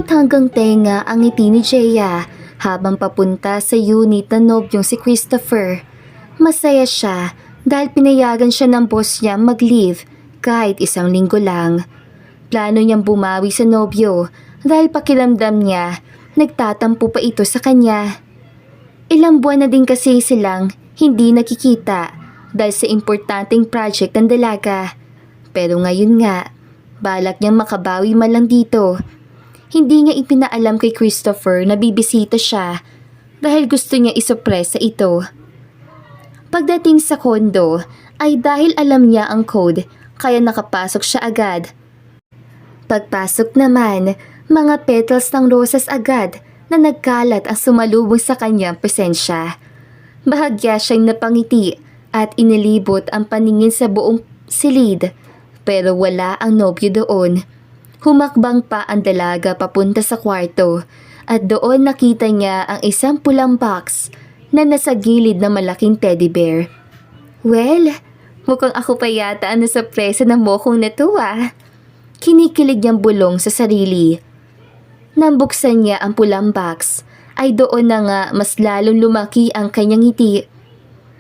hanggang tenga ang ngiti ni Jeya habang papunta sa unit na nobyong si Christopher. Masaya siya dahil pinayagan siya ng boss niya mag-leave kahit 1 linggo lang. Plano niyang bumawi sa nobyo dahil pakiramdam niya nagtatampo pa ito sa kanya. Ilang buwan na din kasi silang hindi nakikita dahil sa importanteng project ng dalaga. Pero ngayon nga, balak niyang makabawi man lang dito. Hindi niya ipinaalam kay Christopher na bibisita siya dahil gusto niya isurpresa ito. Pagdating sa kondo ay dahil alam niya ang code kaya nakapasok siya agad. Pagpasok naman, mga petals ng rosas agad na nagkalat ang sumalubong sa kanyang presensya. Bahagya siyang napangiti at inilibot ang paningin sa buong silid pero wala ang nobyo doon. Humakbang pa ang dalaga papunta sa kwarto at doon nakita niya ang isang pulang box na nasa gilid ng malaking teddy bear. Well, mukhang ako pa yata ang nasurpresa ng mokong na to ah. Kinikilig niyang bulong sa sarili. Nang buksan niya ang pulang box, ay doon na nga mas lalong lumaki ang kanyang ngiti.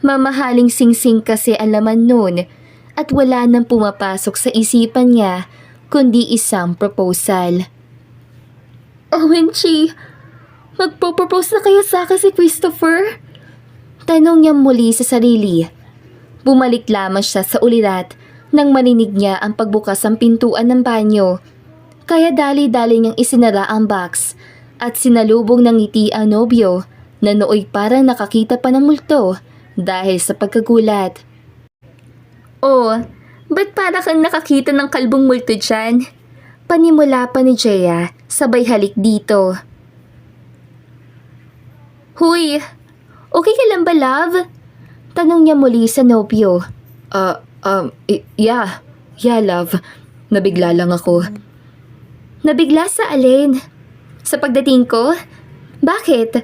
Mamahaling singsing kasi ang laman nun at wala nang pumapasok sa isipan niya kundi isang proposal. OMG! Magpo-propose na kaya sa akin si Christopher? Tanong niya muli sa sarili. Bumalik lamang siya sa ulirat nang marinig niya ang pagbukas ng pintuan ng banyo. Kaya dali-dali niyang isinara ang box at sinalubong ng ngiti ang nobyo na nooy parang nakakita pa ng multo dahil sa pagkagulat. Oh, ba't para kang nakakita ng kalbong multo dyan? Panimula pa ni Jeya, sabay halik dito. Huy, okay ka lang ba, love? Tanong niya muli sa nobyo. Yeah, love. Nabigla lang ako. Nabigla sa alin? Sa pagdating ko? Bakit?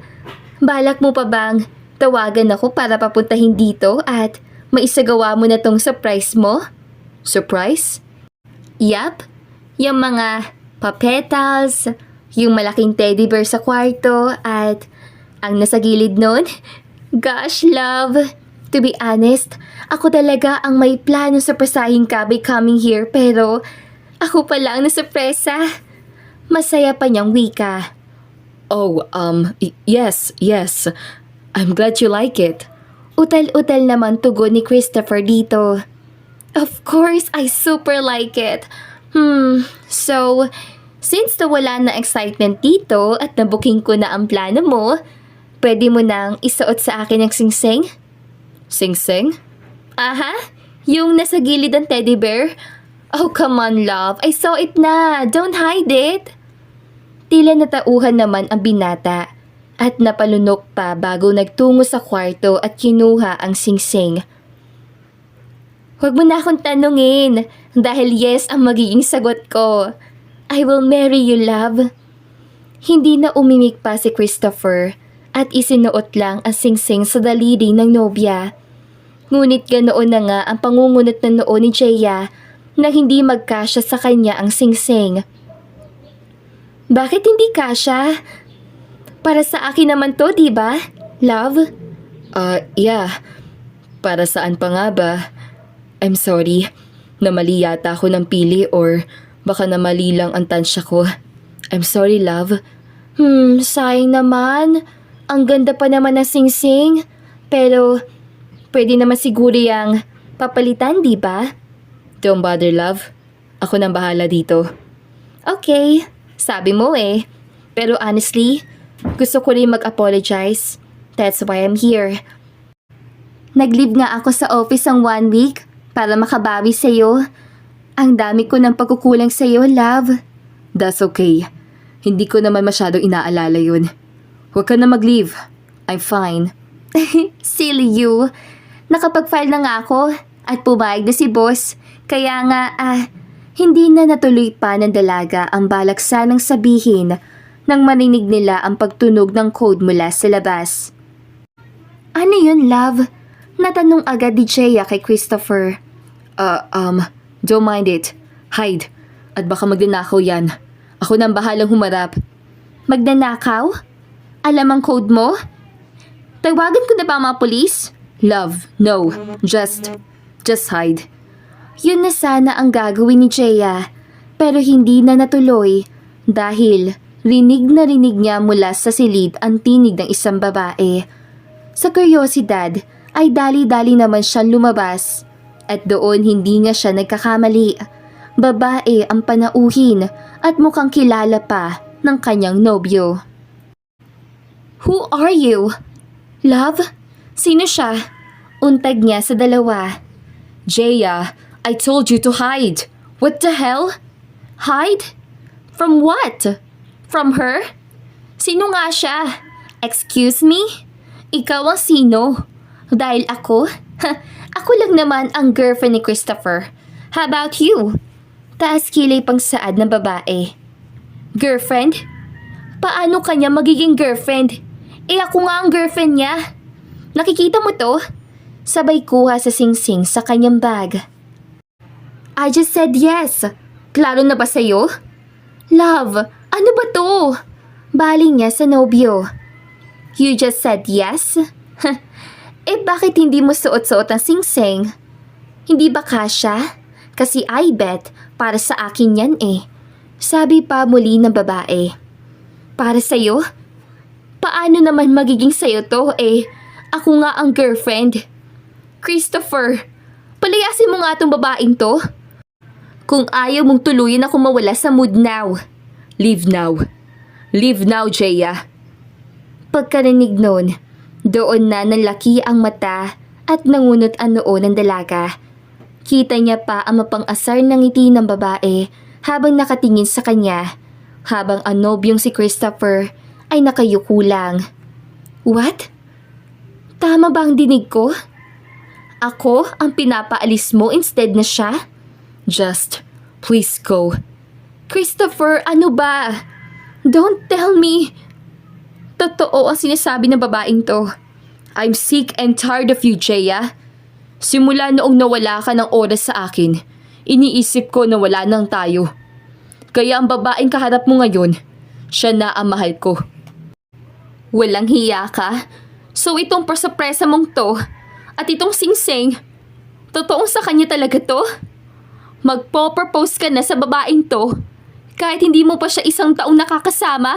Balak mo pa bang tawagan ako para papuntahin dito at maisagawa mo na tong surprise mo? Surprise? Yap, yung mga papetals, yung malaking teddy bear sa kwarto at ang nasa gilid nun. Gosh, love. To be honest, ako talaga ang may plano surpresahin ka by coming here pero ako pala ang nasurpresa. Masaya pa niyang wika. Oh, yes. I'm glad you like it. Utal-utal naman tugon ni Christopher dito. Of course, I super like it. So, since nawala na excitement dito at nabuking ko na ang plano mo, pwede mo nang isuot sa akin ang singsing? Singsing? Aha, yung nasa gilid ng teddy bear? Oh, come on, love. I saw it na. Don't hide it. Tila natauhan naman ang binata at napalunok pa bago nagtungo sa kwarto at kinuha ang singsing. Huwag mo na akong tanungin dahil yes ang magiging sagot ko. I will marry you, love. Hindi na umimik pa si Christopher at isinuot lang ang singsing sa daliri ng nobya. Ngunit ganoon na nga ang pangungunot na noo ni Jeya na hindi magkasya sa kanya ang singsing. Bakit hindi kasya? Para sa akin naman to, diba, love? Yeah. Para saan pa nga ba? I'm sorry. Namali yata ako ng pili or baka namali lang ang tansya ko. I'm sorry, love. Sayang naman. Ang ganda pa naman ng singsing. Pero, pwede naman siguro yung papalitan, diba? Don't bother, love. Ako nang bahala dito. Okay, sabi mo eh. Pero honestly, gusto ko rin mag-apologize. That's why I'm here. Nag-leave nga ako sa office ang 1 week para makabawi sa'yo. Ang dami ko ng pagkukulang sa'yo, love. That's okay. Hindi ko naman masyadong inaalala yun. Huwag ka na mag-leave. I'm fine. Silly you. Nakapag-file na nga ako at pumayag na si boss. Kaya nga, hindi na natuloy pa ng dalaga ang balak sanang sabihin nang marinig nila ang pagtunog ng code mula sa labas. Ano yun, love? Natanong agad ni Jeya kay Christopher. Don't mind it. Hide. At baka magnanakaw yan. Ako nang bahalang humarap. Magnanakaw? Alam ang code mo? Tawagan ko na ba ang mga pulis? Love, no. Just hide. Yun na sana ang gagawin ni Jaya, pero hindi na natuloy dahil rinig na rinig niya mula sa silid ang tinig ng isang babae. Sa kuryosidad ay dali-dali naman siyang lumabas at doon hindi nga siya nagkakamali. Babae ang panauhin at mukhang kilala pa ng kanyang nobyo. Who are you? Love? Sino siya? Untag niya sa dalawa. Jaya, I told you to hide. What the hell? Hide? From what? From her? Sino nga siya? Excuse me? Ikaw ang sino? Dahil ako? Ako lang naman ang girlfriend ni Christopher. How about you? Taas kilay pang saad ng babae. Girlfriend? Paano kanya magiging girlfriend? Ako nga ang girlfriend niya. Nakikita mo to? Sabay kuha sa singsing sa kanyang bag. I just said yes. Klaro na ba sa'yo? Love, ano ba to? Baling niya sa nobyo. You just said yes? Bakit hindi mo suot-suot ang singsing? Hindi ba kasya? Kasi I bet para sa akin yan Sabi pa muli ng babae. Para sa'yo? Paano naman magiging sa'yo to Ako nga ang girlfriend. Christopher, palayasin mo nga tong babaeng to. Kung ayaw mong tuluyan ako mawala sa mood now. Leave now. Leave now, Jaya. Pagkarinig nun, doon na nanlaki ang mata at nangunot ang noo ng dalaga. Kita niya pa ang mapang-asar ng ngiti ng babae habang nakatingin sa kanya, habang ang nobyong si Christopher ay nakayuko lang. What? Tama ba ang dinig ko? Ako ang pinapaalis mo instead na siya? Just, please go. Christopher, ano ba? Don't tell me. Totoo ang sinasabi ng babaeng to. I'm sick and tired of you, Jaya. Simula noong nawala ka ng oras sa akin, iniisip ko na wala nang tayo. Kaya ang babaeng kaharap mo ngayon, siya na ang mahal ko. Walang hiya ka? So itong sorpresa mong to at itong singsing, totoong sa kanya talaga to? Magpo-propose ka na sa babaeng to kahit hindi mo pa siya 1 taong nakakasama?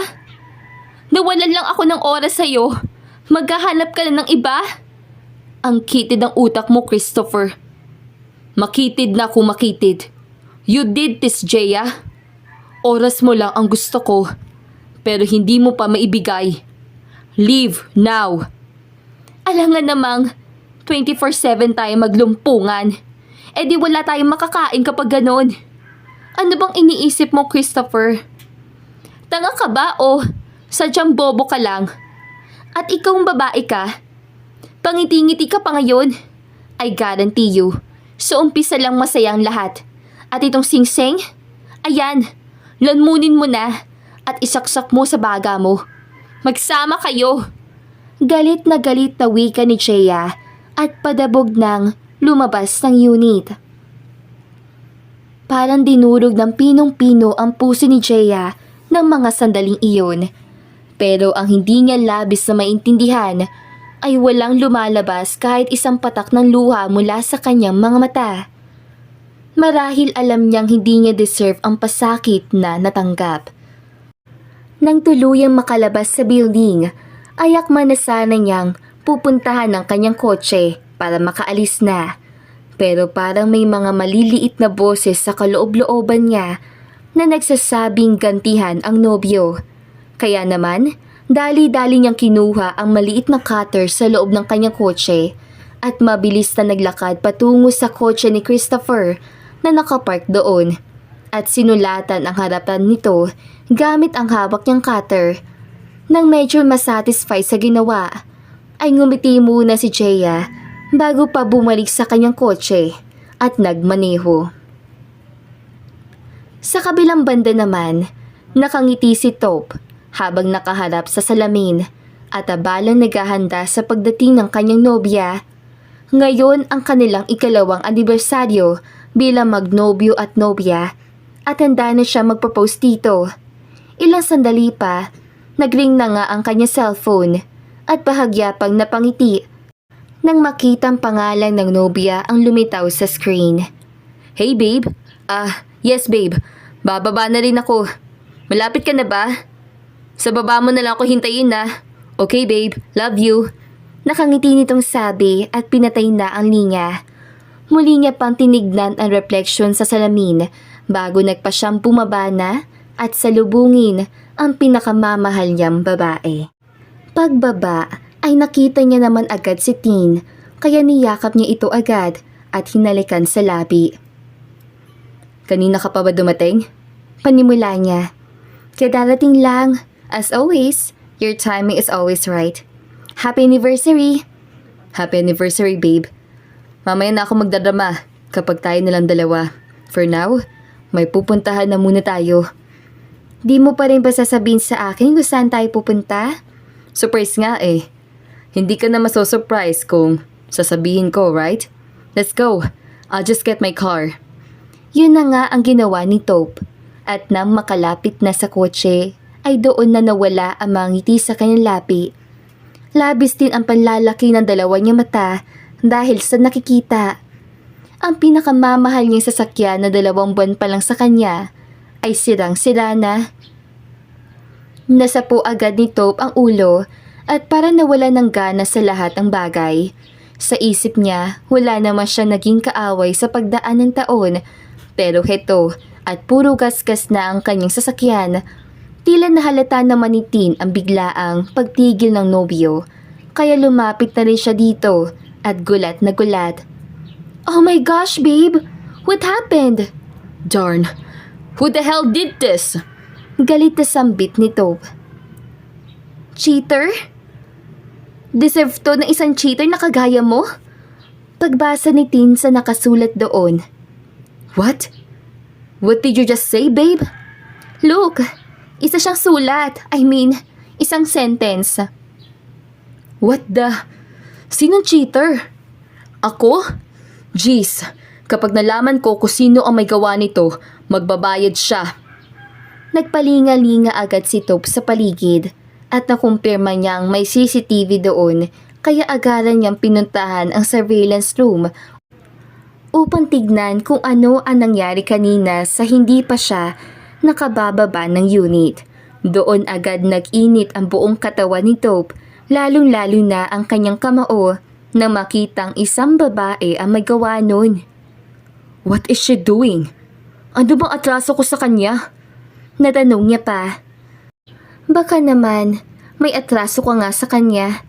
Nawalan lang ako ng oras sa'yo. Maghahanap ka na ng iba? Ang kitid ng utak mo, Christopher. Makitid na kung makitid. You did this, Jaya. Oras mo lang ang gusto ko, pero hindi mo pa maibigay. Leave now. Alangan namang 24/7 tayo maglumpungan. Di wala tayong makakain kapag ganon. Ano bang iniisip mo, Christopher? Tanga ka ba o sadyang bobo ka lang? At ikaw babae ka? Pangiti-ngiti ka pa ngayon? I guarantee you, sa umpisa lang masayang lahat. At itong singsing? Ayan, lanmunin mo na at isaksak mo sa baga mo. Magsama kayo. Galit na wika ni Jaya at padabog ng lumabas ng unit. Parang dinurog ng pinong-pino ang puso ni Jaya ng mga sandaling iyon. Pero ang hindi niya labis na maintindihan ay walang lumalabas kahit isang patak ng luha mula sa kanyang mga mata. Marahil alam niyang hindi niya deserve ang pasakit na natanggap. Nang tuluyang makalabas sa building, ayakman na sana niyang pupuntahan ang kanyang kotse para makaalis na. Pero parang may mga maliliit na boses sa kaloob-looban niya na nagsasabing gantihan ang nobyo. Kaya naman, dali-dali niyang kinuha ang maliit na cutter sa loob ng kanyang kotse at mabilis na naglakad patungo sa kotse ni Christopher na nakapark doon at sinulatan ang harapan nito gamit ang hawak niyang cutter. Nang medyo masatisfy sa ginawa, ay ngumiti muna si Jaya bago pa bumalik sa kanyang kotse at nagmaneho. Sa kabilang banda naman, nakangiti si Taupe habang nakaharap sa salamin at abalang naghahanda sa pagdating ng kanyang nobya. Ngayon ang kanilang 2nd anibersaryo bilang magnobyo at nobya at handa na siya magpropose dito. Ilang sandali pa Nagring na nga ang kanya cellphone at bahagya pang napangiti nang makitang pangalan ng nobya ang lumitaw sa screen. Hey babe. Yes babe. Bababa na rin ako. Malapit ka na ba? Sa baba mo na lang ako hintayin na. Okay babe, love you. Nakangiti nitong sabi at pinatay na ang linya. Muli niya pang tinignan ang refleksyon sa salamin bago nagpa siyang bumaba na at salubungin ang pinakamamahal niyang babae. Pagbaba ay nakita niya naman agad si Tin kaya niyakap niya ito agad at hinalikan sa labi. Kanina ka pa ba dumating? Panimula niya. Kadarating lang. As always, your timing is always right. Happy anniversary! Happy anniversary babe. Mamaya na ako magdadrama kapag tayo nilang dalawa. For now, may pupuntahan na muna tayo. Di mo pa rin ba sasabihin sa akin kung saan tayo pupunta? Surprise nga eh. Hindi ka na maso-surprise kung sasabihin ko, right? Let's go. I'll just get my car. Yun na nga ang ginawa ni Taupe. At nang makalapit na sa kotse, ay doon na nawala ang mga ngiti sa kanyang labi. Labis din ang panlalaki ng dalawa niyang mata dahil sa nakikita. Ang pinakamamahal niyang sasakyan na 2 buwan pa lang sa kanya ay sirang-sira na. Nasapo agad ni Taupe ang ulo at para nawala ng gana sa lahat ng bagay. Sa isip niya, wala naman siya naging kaaway sa pagdaan ng taon. Pero heto, at puro gasgas na ang kanyang sasakyan. Tila nahalata naman ni Tin ang biglaang pagtigil ng nobyo. Kaya lumapit na rin siya dito at gulat na gulat. Oh my gosh, babe! What happened? Darn. Who the hell did this? Galit na sambit ni Taupe. Cheater? Deserve to ng isang cheater na kagaya mo? Pagbasa ni Tin sa nakasulat doon. What? What did you just say, babe? Look, isa siyang sulat. I mean, isang sentence. What the? Sinong cheater? Ako? Jeez, kapag nalaman ko kung sino ang may gawa nito, magbabayad siya. Nagpalinga-linga agad si Taupe sa paligid at nakumpirma niyang may CCTV doon kaya agaran niyang pinuntahan ang surveillance room upang tignan kung ano ang nangyari kanina sa hindi pa siya nakabababa ng unit. Doon agad nag-init ang buong katawan ni Taupe, lalong-lalo na ang kanyang kamao na makitang isang babae ang may gawa nun. What is she doing? Ano bang atraso ko sa kanya? Natanong niya pa. Baka naman, may atraso ka nga sa kanya.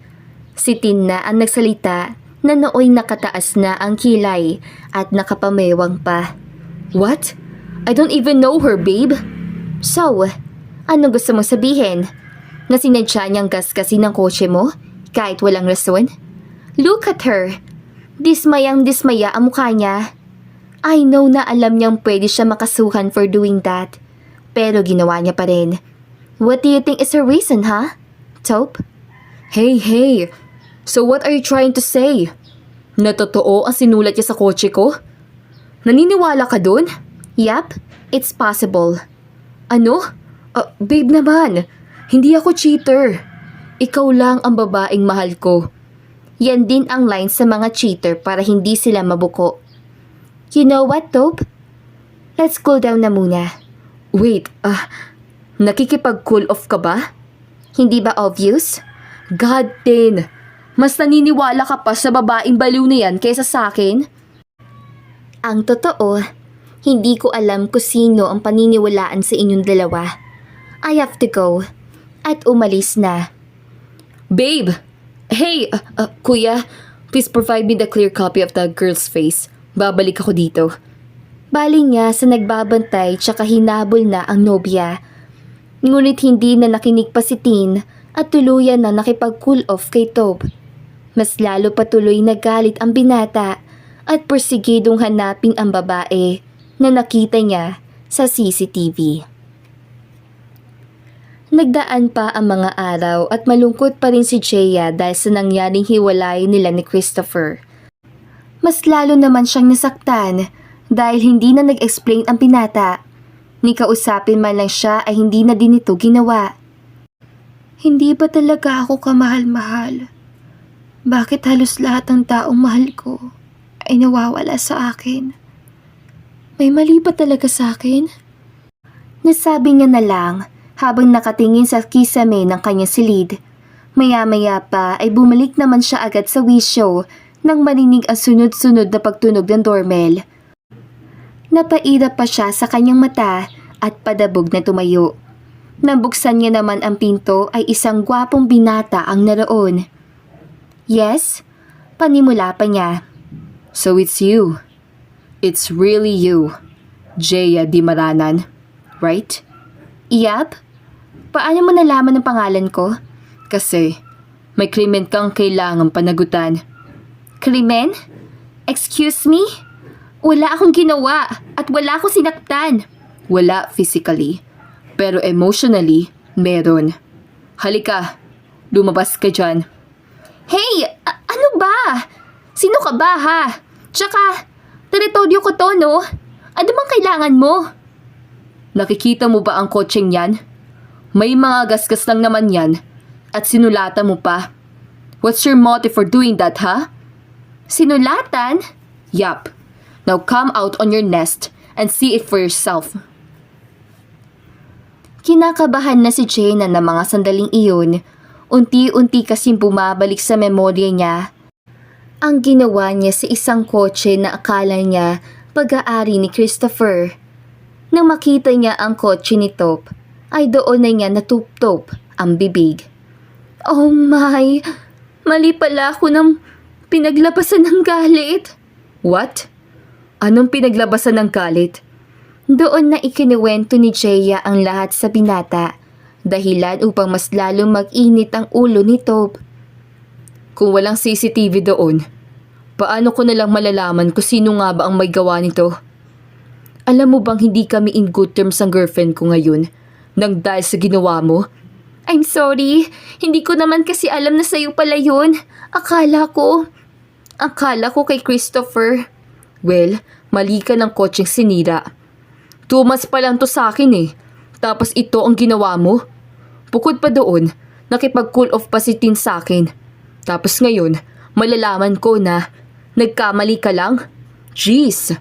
Si Tin na ang nagsalita na nooy nakataas na ang kilay at nakapamewang pa. What? I don't even know her, babe. So, ano gusto mong sabihin? Na sinadya niyang gaskasin ng kotse mo kahit walang rason? Look at her. Dismayang-dismaya ang mukha niya. I know na alam niyang pwede siya makasuhan for doing that. Pero ginawa niya pa rin. What do you think is her reason, huh? Taupe? Hey. So what are you trying to say? Na totoo ang sinulat niya sa kotse ko? Naniniwala ka dun? Yup, it's possible. Ano? Babe naman. Hindi ako cheater. Ikaw lang ang babaeng mahal ko. Yan din ang line sa mga cheater para hindi sila mabuko. You know what, Taupe? Let's cool down na muna. Wait, nakikipag-cool off ka ba? Hindi ba obvious? God, Tin. Mas naniniwala ka pa sa babaeng baliw na yan kaysa sa akin? Ang totoo, hindi ko alam kung sino ang paniniwalaan sa inyong dalawa. I have to go. At umalis na. Babe! Hey, kuya, please provide me the clear copy of the girl's face. Babalik ako dito. Bali niya sa nagbabantay tsaka hinabol na ang nobya. Ngunit hindi na nakinig pa si Tin at tuluyan na nakipag-cool off kay Taupe. Mas lalo patuloy nagalit ang binata at persigidong hanapin ang babae na nakita niya sa CCTV. Nagdaan pa ang mga araw at malungkot pa rin si Jaya dahil sa nangyaring hiwalay nila ni Christopher. Mas lalo naman siyang nasaktan dahil hindi na nag-explain ang binata. Ni kausapin man lang siya ay hindi na din ito ginawa. Hindi ba talaga ako kamahal-mahal? Bakit halos lahat ng taong mahal ko ay nawawala sa akin? May mali ba talaga sa akin? Nasabi niya na lang habang nakatingin sa kisame ng kanyang silid. Maya-maya pa ay bumalik naman siya agad sa wisyo nang marinig ang sunod-sunod na pagtunog ng doorbell. Napaira pa siya sa kanyang mata at padabog na tumayo. Nabuksan niya naman ang pinto ay isang gwapong binata ang naroon. Yes? Panimula pa niya. So it's you. It's really you, Jeya Di Maranan, right? Yap? Paano mo nalaman ang pangalan ko? Kasi may krimen kang kailangang panagutan. Krimen? Excuse me? Wala akong ginawa at wala akong sinaktan. Wala physically, pero emotionally, meron. Halika, lumabas ka dyan. Hey! Ano ba? Sino ka ba ha? Tsaka, teritoryo ko to no? Ano bang kailangan mo? Nakikita mo ba ang kotseng yan? May mga gasgas lang naman yan at sinulatan mo pa. What's your motive for doing that, ha? Sinulatan? Yup. Now come out on your nest and see it for yourself. Kinakabahan na si Jaina ng mga sandaling iyon. Unti-unti kasing bumabalik sa memorya niya ang ginawa niya sa isang kotse na akala niya pag-aari ni Christopher. Nang makita niya ang kotse ni Top, ay doon na niya natup-top ang bibig. Oh my! Mali pala ako ng pinaglabasan ng galit. What? Anong pinaglabasan ng galit? Doon na ikiniwento ni Jeya ang lahat sa binata, dahilan upang mas lalong mag-init ang ulo ni Top. Kung walang CCTV doon, paano ko nalang malalaman kung sino nga ba ang may gawa nito? Alam mo bang hindi kami in good terms ang girlfriend ko ngayon nang dahil sa ginawa mo? I'm sorry, hindi ko naman kasi alam na sa'yo pala yun. Akala ko kay Christopher. Well, mali ka ng kotseng sinira. 2 months pa lang to sa akin eh. Tapos ito ang ginawa mo? Bukod pa doon, nakipag-cool off pa si Tin sa akin. Tapos ngayon, malalaman ko na nagkamali ka lang? Jeez!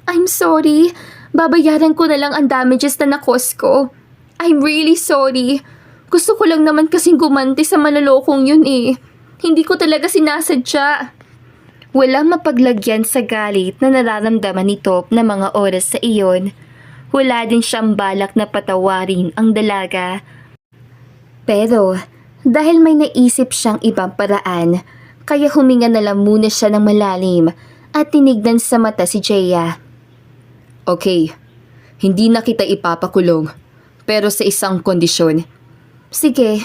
I'm sorry. Babayaran ko na lang ang damages na nakos ko. I'm really sorry. Gusto ko lang naman kasing gumanti sa manlolokong yun eh. Hindi ko talaga sinasadya. Walang mapaglagyan sa galit na nararamdaman ni Top na mga oras sa iyon. Wala din siyang balak na patawarin ang dalaga. Pero dahil may naisip siyang ibang paraan, kaya huminga na lang muna siya ng malalim at tinignan sa mata si Jeya. Okay, hindi na kita ipapakulong, pero sa isang kondisyon. Sige,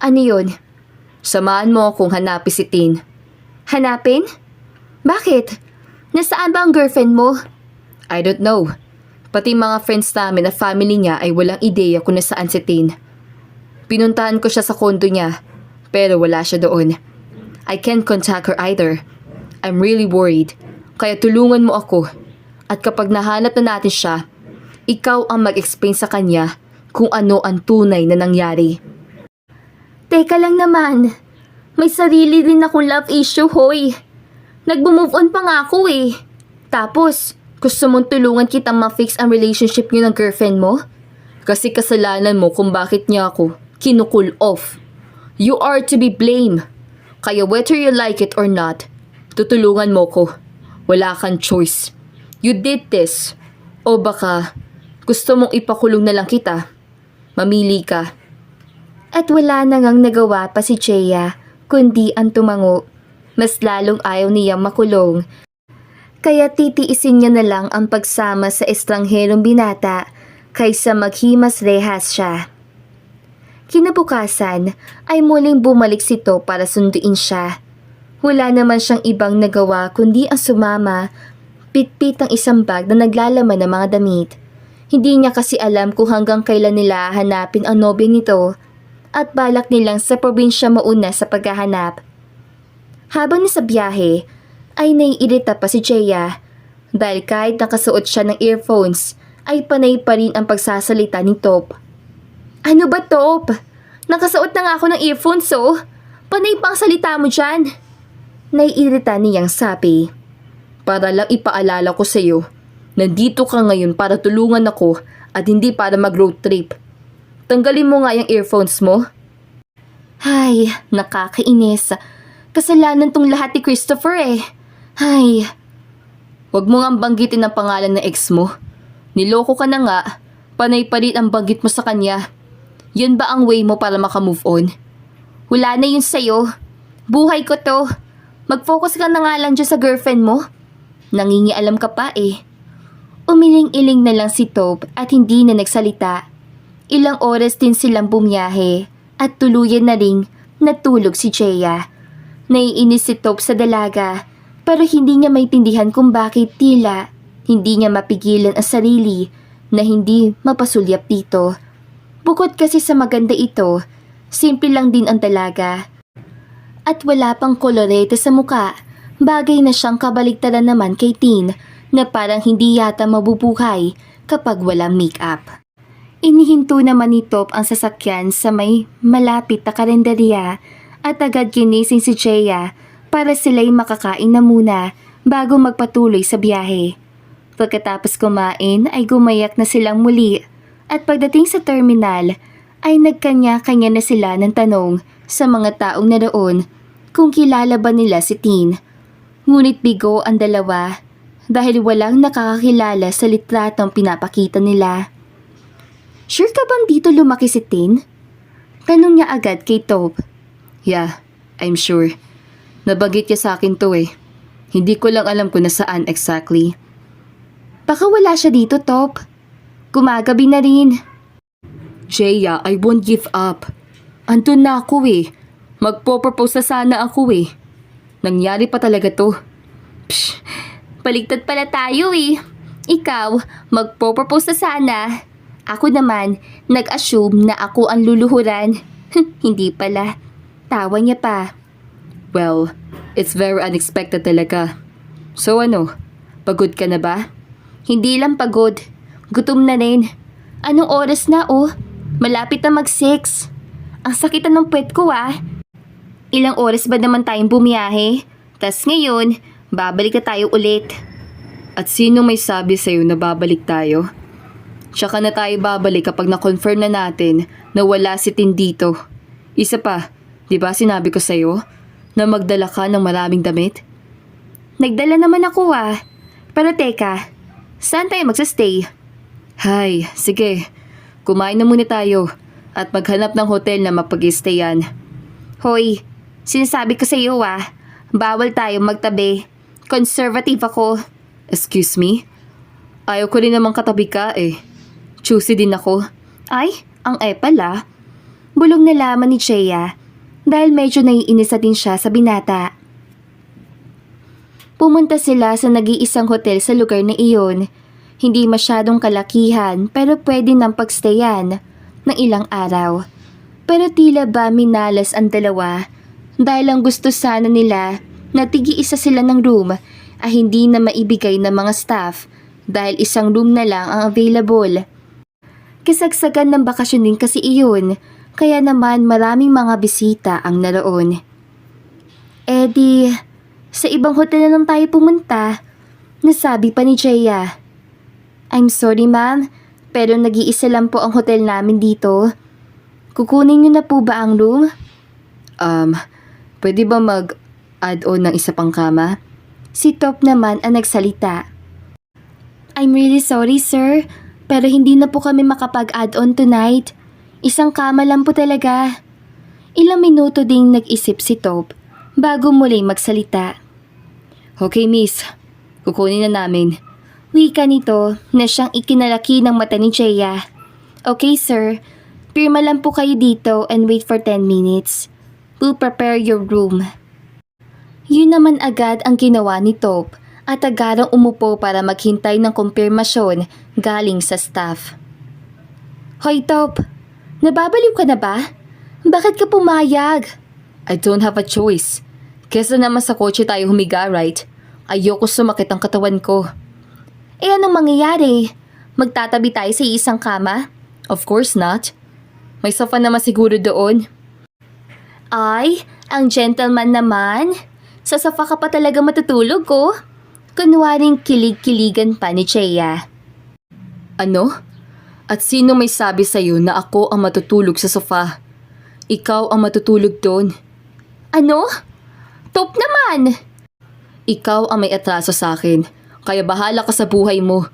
ano yun? Samahan mo akong hanapin si Tin. Hanapin? Bakit? Nasaan ba ang girlfriend mo? I don't know. Pati mga friends namin at family niya ay walang ideya kung nasaan si Tin. Pinuntahan ko siya sa kondo niya, pero wala siya doon. I can't contact her either. I'm really worried, kaya tulungan mo ako. At kapag nahanap na natin siya, ikaw ang mag-explain sa kanya kung ano ang tunay na nangyari. Teka lang naman. May sarili din akong love issue, hoy. Nag-move on pa nga ako eh. Tapos, gusto mong tulungan kitang ma-fix ang relationship niyo ng girlfriend mo? Kasi kasalanan mo kung bakit niya ako kinukool off. You are to be blamed. Kaya whether you like it or not, tutulungan mo ko. Wala kang choice. You did this. O baka gusto mong ipakulong na lang kita. Mamili ka. At wala na ngang nagawa pa si Jeya, kundi ang tumango. Mas lalong ayaw niyang makulong. Kaya titiisin niya na lang ang pagsama sa estrangherong binata kaysa maghimas rehas siya. Kinabukasan ay muling bumalik si To para sunduin siya. Wala naman siyang ibang nagawa kundi ang sumama, pitpit ang isang bag na naglalaman ng mga damit. Hindi niya kasi alam kung hanggang kailan nila hanapin ang nobya nito at balak nilang sa probinsya mauna sa paghahanap. Habang nasa biyahe, ay naiirita pa si Jeya dahil kahit nakasuot siya ng earphones ay panay pa rin ang pagsasalita ni Top. Ano ba, Top? Nakasuot na nga ako ng earphones, oh. Panay pang salita mo dyan. Naiirita niyang sabi. Para lang ipaalala ko sa'yo, nandito ka ngayon para tulungan ako at hindi para mag-road trip. Tanggalin mo nga yung earphones mo. Ay, nakakainis. Kasalanan tong lahat ni Christopher eh. Ay, Huwag mo nga banggitin ang pangalan ng ex mo. Niloko ka na nga, panay pa rin ang banggit mo sa kanya. Yan ba ang way mo para makamove on? wala na yun sa'yo. Buhay ko to. Mag-focus ka na nga lang dyan sa girlfriend mo. Nangingialam ka pa eh. Umiling-iling na lang si Top at hindi na nagsalita. Ilang oras din silang bumiyahe at tuluyan na ring natulog si Chea. Naiinis si Top sa dalaga pero hindi niya maintindihan kung bakit tila hindi niya mapigilan ang sarili na hindi mapasulyap dito. Bukod kasi sa maganda ito, simple lang din ang dalaga. At wala pang kolorete sa muka, bagay na siyang kabaligtaran naman kay Tin na parang hindi yata mabubuhay kapag walang make-up. Inihinto naman ni Top ang sasakyan sa may malapit na karenderya at agad ginising si Chea para sila'y makakain na muna bago magpatuloy sa biyahe. Pagkatapos kumain ay gumayak na silang muli at pagdating sa terminal ay nagkanya-kanya na sila ng tanong sa mga taong naroon kung kilala ba nila si Tin. Ngunit bigo ang dalawa dahil walang nakakakilala sa litratong pinapakita nila. Sure ka bang dito lumaki si Tin? Tanong niya agad kay Top. Yeah, I'm sure. Nabanggit niya sa akin to eh. Hindi ko lang alam kung nasaan exactly. Baka wala siya dito, Top. Gumagabi na rin. Chea, I won't give up. Andun na ako eh. Magpo-propose na sana ako eh. Nangyari pa talaga to. Psh, baligtad pala tayo eh. Ikaw, magpo-propose na sana. Ako naman, nag-assume na ako ang luluhuran. Hindi pala. Tawa niya pa. Well, it's very unexpected talaga. So ano, pagod ka na ba? Hindi lang pagod. Gutom na rin. Anong oras na oh? Malapit na mag-6. Ang sakit na ng puwet ko ah. Ilang oras ba naman tayong bumiyahe? Tas ngayon, babalik na tayo ulit. At sino may sabi sa'yo na babalik tayo? Tsaka na tayo babalik kapag na-confirm na natin na wala si Tin dito. Isa pa, di ba sinabi ko sa'yo na magdala ka ng maraming damit? Nagdala naman ako ah. Pero teka, saan tayo magsastay? Hay, sige. Kumain na muna tayo at maghanap ng hotel na mapag-stayan. Hoy, sinasabi ko sa iyo ah. Bawal tayo magtabi. Conservative ako. Excuse me? Ayaw ko rin namang katabi ka eh. Choosy din ako. Ay, ang epal ah. Bulong na laman ni Chea dahil medyo naiinis na din siya sa binata. Pumunta sila sa nag-iisang hotel sa lugar na iyon. Hindi masyadong kalakihan pero pwede nang pagstayan ng ilang araw. Pero tila ba minalas ang dalawa dahil ang gusto sana nila na tigi-isa sila ng room ay hindi na maibigay ng mga staff dahil isang room na lang ang available. Kasagsagan ng bakasyon din kasi iyon, kaya naman maraming mga bisita ang naroon. Eh di, sa ibang hotel na lang tayo pumunta, nasabi pa ni Chea. I'm sorry ma'am, pero nag-iisa lang po ang hotel namin dito. Kukunin niyo na po ba ang room? Pwede ba mag-add-on ng isa pang kama? Si Top naman ang nagsalita. I'm really sorry sir, pero hindi na po kami makapag-add-on tonight. Isang kama lang po talaga. Ilang minuto ding nag-isip si Top bago muli magsalita. Okay miss, kukunin na namin. Wika nito na siyang ikinalaki ng mata ni Chea. Okay sir, pirma lang po kayo dito and wait for 10 minutes. We'll prepare your room. Yun naman agad ang ginawa ni Top at agarang umupo para maghintay ng kumpirmasyon galing sa staff. Hoy Top, nababaliw ka na ba? Bakit ka pumayag? I don't have a choice. Kesa naman sa kotse tayo humiga, right? Ayoko sumakit ang katawan ko. Eh anong mangyayari? Magtatabi tayo sa isang kama? Of course not. May sofa naman siguro doon. Ay, ang gentleman naman. Sa sofa ka pa talaga matutulog ko. Kunwaring kilig-kiligan pa ni Chea. Ano? At sino may sabi sa'yo na ako ang matutulog sa sofa? Ikaw ang matutulog doon. Ano? Top naman! Ikaw ang may atraso sa akin, kaya bahala ka sa buhay mo.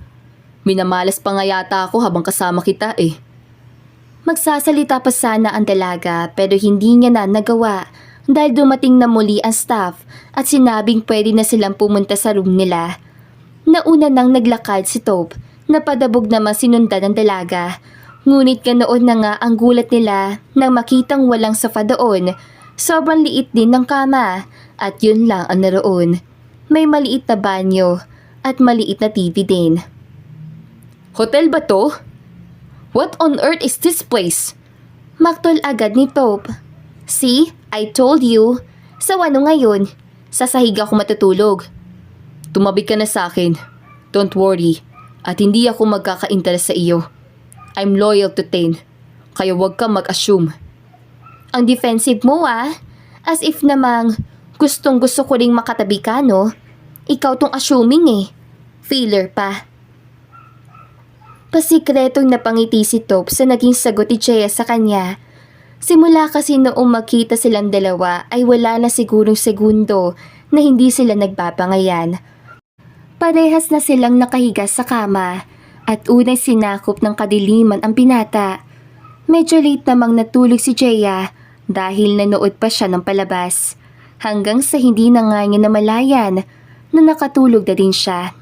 Minamalas pa nga yata ako habang kasama kita eh. Magsasalita pa sana ang dalaga pero hindi niya na nagawa dahil dumating na muli ang staff at sinabing pwede na silang pumunta sa room nila. Nauna nang naglakad si Taupe na padabog naman sinundan ng dalaga. Ngunit ganoon na nga ang gulat nila nang makitang walang sofa doon. Sobrang liit din ng kama at yun lang ang naroon. May maliit na banyo at maliit na TV din. Hotel ba to? What on earth is this place? Maktol agad ni Taupe. See, I told you. Sa ano ngayon? Sa sahig ako matutulog. Tumabi ka na sa akin. Don't worry. At hindi ako magkaka-interest sa iyo. I'm loyal to Tin. Kaya huwag ka mag-assume. Ang defensive mo As if namang gustong gusto ko ring makatabi ka no? Ikaw tong assuming eh. Feeler pa. Pasikretong napangiti si Taupe sa naging sagot ni Chea sa kanya. Simula kasi noong magkita silang dalawa ay wala na sigurong segundo na hindi sila nagbabangayan. Parehas na silang nakahiga sa kama at unay sinakop ng kadiliman ang binata. Medyo late namang natulog si Chea dahil nanood pa siya ng palabas. Hanggang sa hindi na nga niya namalayan na nakatulog na din siya.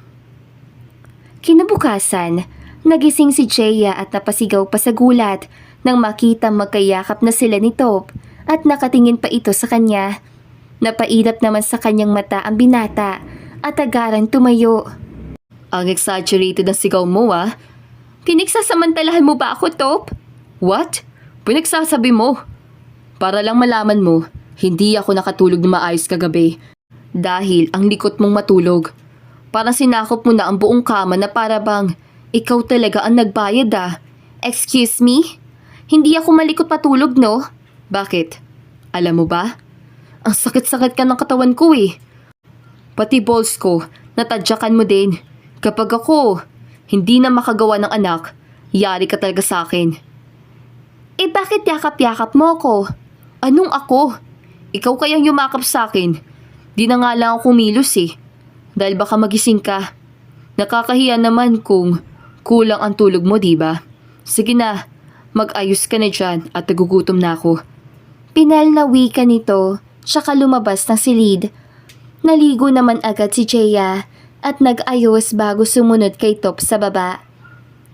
Kinabukasan, nagising si Chea at napasigaw pa sa gulat nang makita magkayakap na sila ni Taupe at nakatingin pa ito sa kanya. Napairap naman sa kanyang mata ang binata at agaran tumayo. Ang exaggerated na sigaw mo Pinagsasamantalahan mo ba ako, Taupe? What? Pinagsasabi mo? Para lang malaman mo, hindi ako nakatulog na maayos kagabi. Dahil ang likot mong matulog. Parang sinakop mo na ang buong kama na para bang ikaw talaga ang nagbayad Excuse me? Hindi ako malikot matulog, no? Bakit? Alam mo ba? Ang sakit-sakit ka ng katawan ko eh. Pati balls ko, natadyakan mo din. Kapag ako, hindi na makagawa ng anak, yari ka talaga sa akin. Eh bakit yakap-yakap mo ko? Anong ako? Ikaw kayang yumakap sa akin. Di na nga lang ako kumilos eh. Dahil baka magising ka. Nakakahiya naman kung kulang ang tulog mo, diba? Sige na, mag-ayos ka na dyan at nagugutom na ako. Pinal na wika nito, tsaka lumabas ng silid. Naligo naman agad si Chea at nag-ayos bago sumunod kay Taupe sa baba.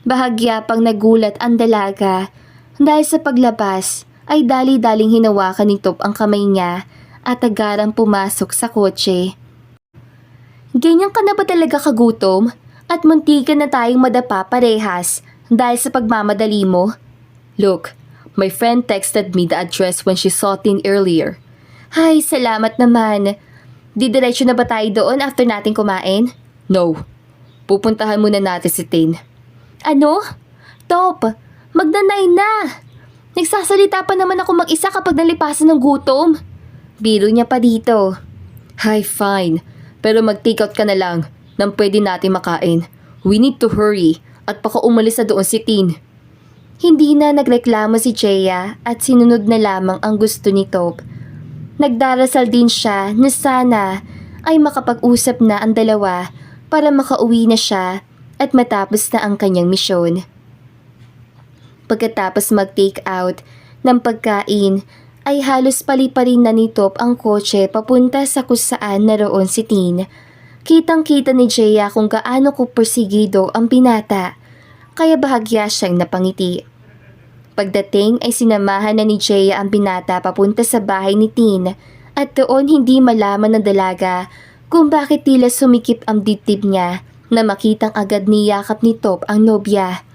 Bahagya pang nagulat ang dalaga dahil sa paglabas ay dali-daling hinawakan ni Taupe ang kamay niya at agarang pumasok sa kotse. Ganyan ka na ba talaga kagutom at muntikan na tayong madapa parehas dahil sa pagmamadali mo? Look, my friend texted me the address when she saw Tin earlier. Ay, salamat naman. Didiretso na ba tayo doon after natin kumain? No. Pupuntahan muna natin si Tin. Ano? Taupe, magna-9 na. Nagsasalita pa naman ako mag-isa kapag nalipasan ng gutom. Biro niya pa dito. Hi, fine. Pero mag-take out ka na lang nang pwede natin makain. We need to hurry at baka umalis na doon si Tin. Hindi na nagreklamo si Chea at sinunod na lamang ang gusto ni Taupe. Nagdarasal din siya na sana ay makapag-usap na ang dalawa para makauwi na siya at matapos na ang kanyang misyon. Pagkatapos mag-take out ng pagkain ay halos paliparin na ni Taupe ang kotse papunta sa kung saan naroon si Tin. Kitang-kita ni Chea kung gaano ko persigido ang binata, kaya bahagya siyang napangiti. Pagdating ay sinamahan na ni Chea ang binata papunta sa bahay ni Tin at doon hindi malaman ng dalaga kung bakit tila sumikip ang dibdib niya na makitang agad niyakap ni Taupe ang nobya.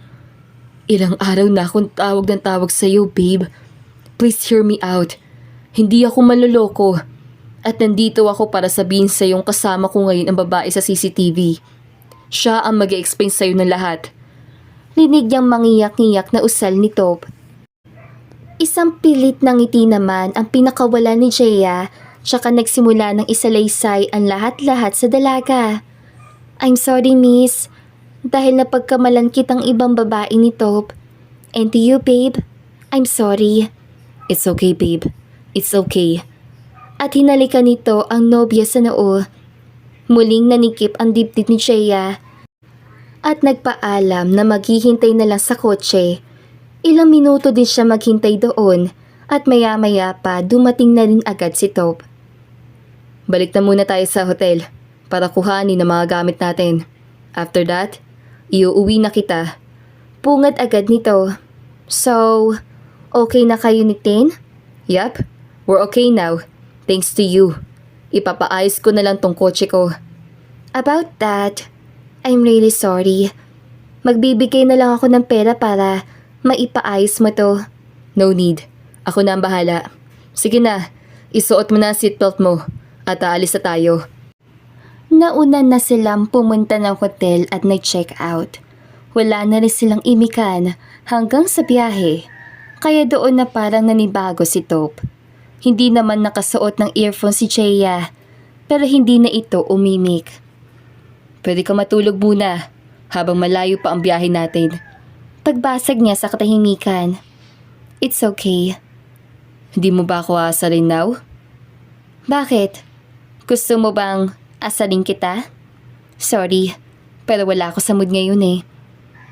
Ilang araw na akong tawag ng tawag sa iyo, babe. Please hear me out. Hindi ako manloloko. At nandito ako para sabihin sa iyong kasama ko ngayon ang babae sa CCTV. Siya ang mag-explain sa iyo ng lahat. Rinig niyang mangiyak-ngiyak na usal ni Taupe. Isang pilit na ngiti naman ang pinakawala ni Jeya, tsaka nagsimula ng isalaysay ang lahat-lahat sa dalaga. I'm sorry, miss. Dahil napagkamalan kitang ibang babae ni Top. And to you, babe, I'm sorry. It's okay, babe. It's okay. At hinalikan nito ang nobya sa noo. Muling nanikip ang dibdib ni Jeya at nagpaalam na maghihintay na lang sa kotse. Ilang minuto din siya maghintay doon at maya-maya pa dumating na rin agad si Top. Balik na muna tayo sa hotel para kuhanin ang mga gamit natin. After that, iuuwi na kita. Pungad agad nito. So, okay na kayo ni Tin? Yup, we're okay now. Thanks to you. Ipapaayos ko na lang tong kotse ko. About that, I'm really sorry. Magbibigay na lang ako ng pera para maipaayos mo to. No need. Ako na ang bahala. Sige na, isuot mo na ang seatbelt mo at aalis na tayo. Nauna na silang pumunta ng hotel at nag-check out. Wala na rin silang imikan hanggang sa biyahe. Kaya doon na parang nanibago si Top. Hindi naman nakasuot ng earphone si Jeya, pero hindi na ito umimik. Pwede ka matulog muna habang malayo pa ang biyahe natin. Pagbasag niya sa katahimikan. It's okay. Hindi mo ba ako aasarin now? Bakit? Gusto mo bang asarin kita? Sorry, pero wala ako sa mood ngayon eh.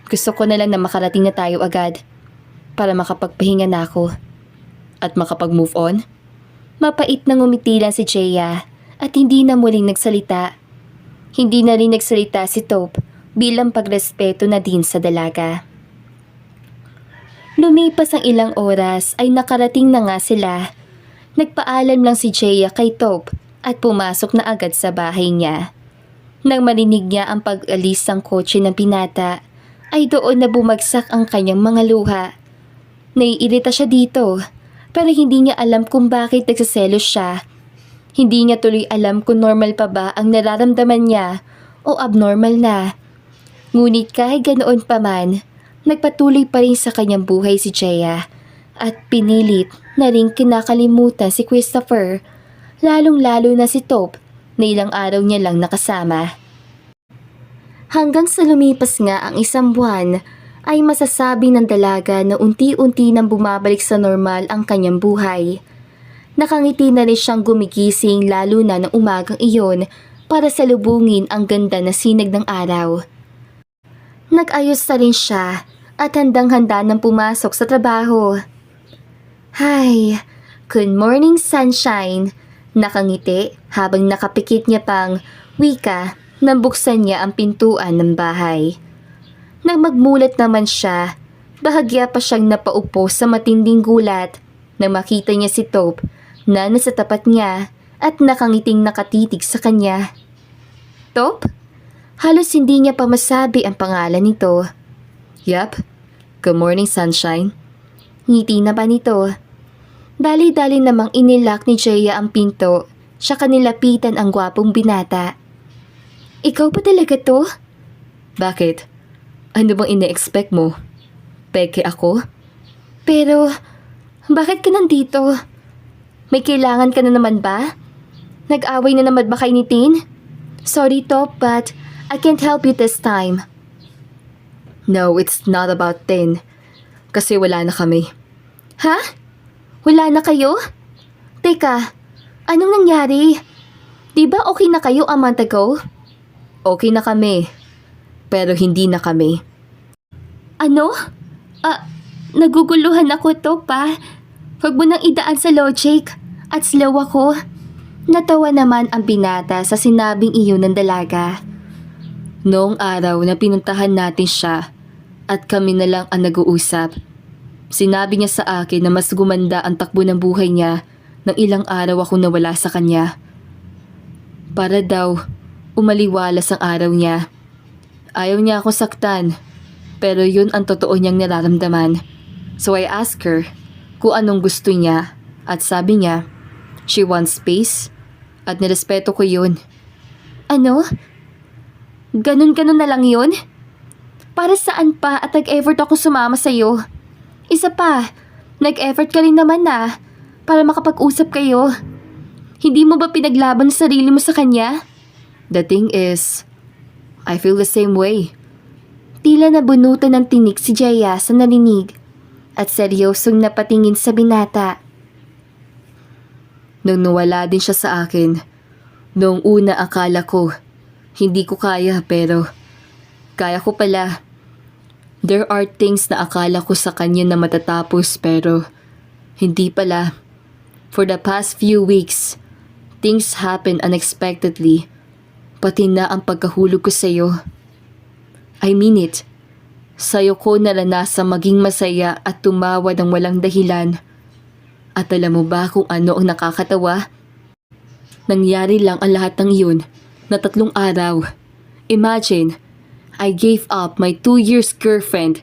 Gusto ko na lang na makarating na tayo agad para makapagpahinga na ako. At makapag-move on? Mapait na ngumiti lang si Jeya at hindi na muling nagsalita. Hindi na rin nagsalita si Top bilang pagrespeto na din sa dalaga. Lumipas ang ilang oras ay nakarating na nga sila. Nagpaalam lang si Jeya kay Top at pumasok na agad sa bahay niya. Nang marinig niya ang pag-alis ng kotse ng binata, ay doon na bumagsak ang kanyang mga luha. Naiirita siya dito, pero hindi niya alam kung bakit nagsaselos siya. Hindi niya tuloy alam kung normal pa ba ang nararamdaman niya o abnormal na. Ngunit kahit ganoon pa man, nagpatuloy pa rin sa kanyang buhay si Jeya at pinilit na rin kinakalimutan si Christopher, lalong-lalo na si Top na ilang araw niya lang nakasama. Hanggang sa lumipas nga ang isang buwan, ay masasabi ng dalaga na unti-unti nang bumabalik sa normal ang kanyang buhay. Nakangiti na rin siyang gumigising lalo na ng umagang iyon para salubungin ang ganda na sinag ng araw. Nag-ayos na rin siya at handang-handa nang pumasok sa trabaho. Hi, good morning sunshine, nakangiti habang nakapikit niya pang wika nang buksan niya ang pintuan ng bahay. Nang magmulat naman siya, bahagya pa siyang napaupo sa matinding gulat nang makita niya si Top na nasa tapat niya at nakangiting nakatitig sa kanya. Top? Halos hindi niya pa masabi ang pangalan nito. Yup, good morning sunshine. Ngiti na ba nito? Dali-dali namang inilak ni Jeya ang pinto, tsaka nilapitan ang gwapong binata. Ikaw ba talaga to? Bakit? Ano bang ine-expect mo? Peke ako? Pero, bakit ka nandito? May kailangan ka na naman ba? Nag-away na naman ba kay ni Tin? Sorry Top, but I can't help you this time. No, it's not about Tin. Kasi wala na kami. Ha? Wala na kayo? Teka, anong nangyari? Di ba okay na kayo a month ago? Okay na kami. Pero hindi na kami. Ano? Naguguluhan ako to pa. Huwag mo nang idaan sa logic at slow ako. Natawa naman ang binata sa sinabing iyon ng dalaga. Noong araw na pinuntahan natin siya at kami na lang ang nag-uusap, sinabi niya sa akin na mas gumanda ang takbo ng buhay niya nang ilang araw ako nawala sa kanya. Para daw, umaliwalas ang araw niya. Ayaw niya akong saktan, pero yun ang totoo niyang nararamdaman. So I asked her kung anong gusto niya at sabi niya, she wants space at nirespeto ko yun. Ano? Ganun-ganun na lang yun? Para saan pa at nag-effort ako sumama sa'yo? Isa pa, Nag-effort ka rin naman na para makapag-usap kayo. Hindi mo ba pinaglaban ang sarili mo sa kanya? The thing is, I feel the same way. Tila nabunutan ng tinik si Jaya sa narinig at seryosong napatingin sa binata. Nung nawala din siya sa akin, noong una akala ko, hindi ko kaya pero kaya ko pala. There are things na akala ko sa kanya na matatapos pero hindi pala. For the past few weeks, things happen unexpectedly. Pati na ang pagkahulog ko sa'yo. I mean it. Sa'yo ko naranasang maging masaya at tumawa ng walang dahilan. At alam mo ba kung ano ang nakakatawa? Nangyari lang ang lahat ng iyon na 3 araw. Imagine, I gave up my 2 years girlfriend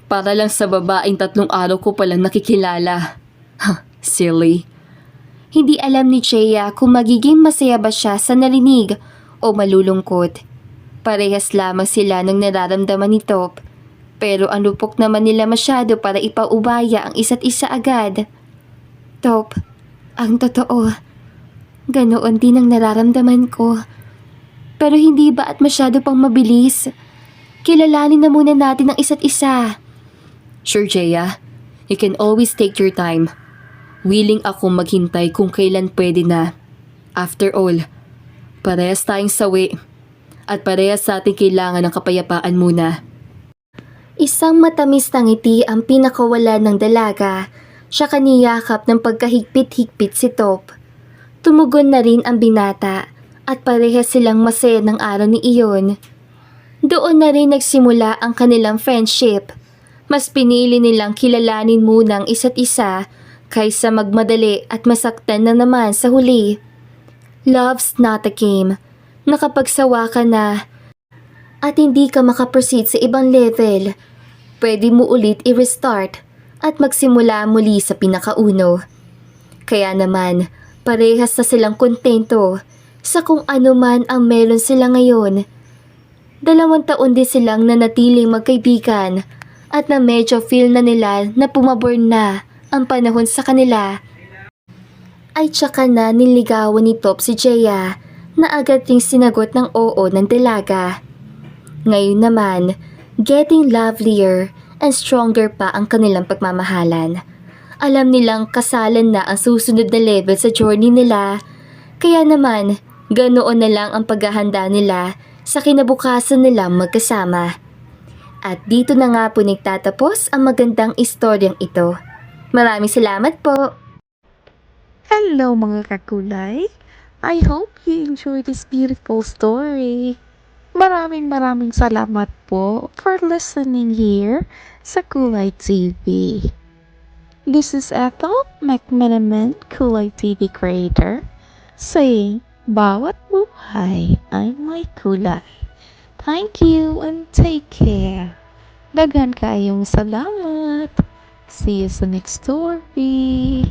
para lang sa babaeng 3 araw ko palang nakikilala. Silly. Hindi alam ni Jaya kung magiging masaya ba siya sa narinig o malulungkot. Parehas lamang sila ng nararamdaman ni Top. Pero ang lupok naman nila masyado para ipaubaya ang isa't isa agad. Top, ang totoo, ganoon din ang nararamdaman ko. Pero hindi ba at masyado pang mabilis? Kilalanin na muna natin ang isa't isa. Sure, Jaya. You can always take your time. Willing ako maghintay kung kailan pwede na. After all, parehas tayong sawi. At parehas sa ating kailangan ng kapayapaan muna. Isang matamis na ngiti ang pinakawala ng dalaga. Siya kaniyakap ng pagkahigpit-higpit si Top. Tumugon na rin ang binata at parehas silang masaya ng araw ni iyon. Doon na rin nagsimula ang kanilang friendship. Mas pinili nilang kilalanin muna ang isa't isa kaysa magmadali at masaktan na naman sa huli. Love's not a game. Nakapagsawa ka na at hindi ka makaproceed sa ibang level, pwede mo ulit i-restart at magsimula muli sa pinakauno. Kaya naman, parehas na silang kontento sa kung ano man ang meron sila ngayon. 2 taon din silang nanatiling magkaibigan at na medyo feel na nila na pumabor na ang panahon sa kanila. Ay tsaka na niligawan ni Top si Jaya na agad ring sinagot ng oo ng dalaga. Ngayon naman, getting lovelier and stronger pa ang kanilang pagmamahalan. Alam nilang kasalan na ang susunod na level sa journey nila, kaya naman ganoon na lang ang paghahanda nila sa kinabukasan nilang magkasama. At dito na nga po nagtatapos ang magandang istoryang ito. Maraming salamat po! Hello mga kakulay! I hope you enjoyed this beautiful story. Maraming salamat po for listening here sa Kulay TV. This is Ethel McMenamin, Kulay TV creator, saying, bawat buhay ay may kulay. Thank you and take care. Daghan kayong salamat. See you sa next story.